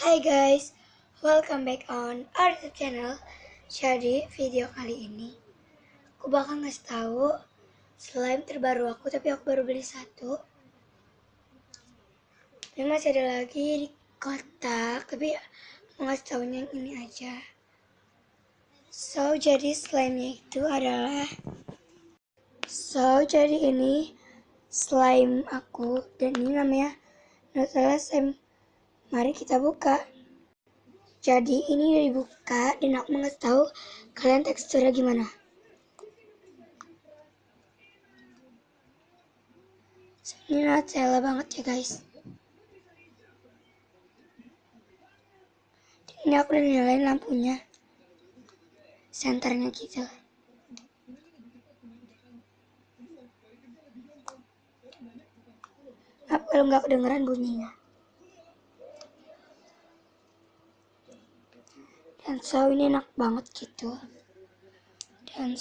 Hai guys, welcome back on our YouTube channel. Jadi video kali ini aku bakal ngasih tahu slime terbaru aku, tapi aku baru beli satu. Ini masih ada lagi di kotak, tapi mau ngasih tahunya yang ini aja. Jadi slime-nya itu adalah jadi ini slime aku, dan ini namanya Nutella slime. Mari kita buka. Jadi ini udah dibuka dan aku mau ngasih tahu kalian teksturnya gimana. Ini Nutella banget ya guys. Ini aku udah nyalain lampunya, senternya gitu. Maaf kalau nggak kedengeran bunyinya. Dan ini enak banget gitu. Dan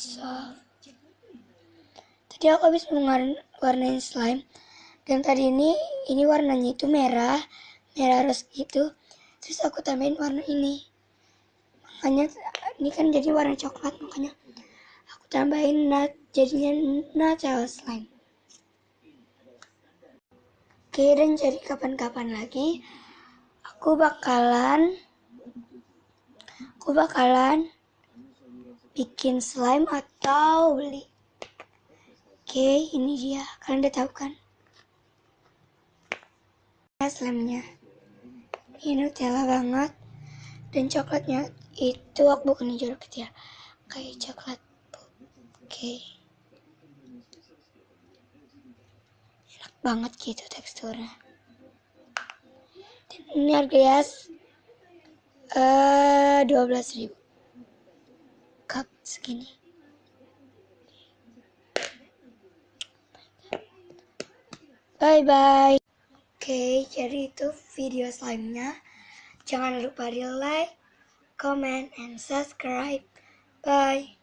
tadi aku habis warnain slime, dan tadi ini warnanya itu merah rose gitu. Terus aku tambahin warna ini, makanya ini kan jadi warna coklat, makanya aku tambahin jadinya Nutella slime. Oke, dan jadi kapan-kapan lagi aku bakalan bikin slime atau beli. Oke, ini dia. Kalian udah tahu kan? Slime-nya ini Nutella banget, dan coklatnya itu aku bukan jeruk ya, kayak coklat. Oke, enak banget gitu teksturnya. Dan ini harganya 12.000 cup segini. Bye bye. Oke, jadi itu video slime-nya. Jangan lupa di like, comment, and subscribe. Bye.